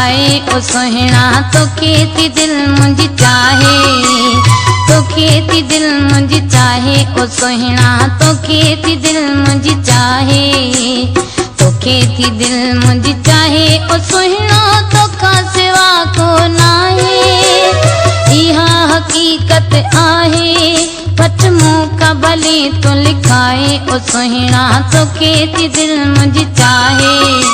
पाए ओ सोहिणा तोखे थी दिल मुंहिंजी चाहे, तोखे थी दिल मुंहिंजी चाहे ओ सोहिणा तोखे थी दिल मुंहिंजी चाहे, तोखे थी दिल मुंहिंजी चाहे ओ सोहिणा तोखां सिवा को नाहे। इहा हकीकत आहे पट मूंखां भली तूं लिखाए ओ सोहिणा तोखे थी दिल मुंहिंजी चाहे।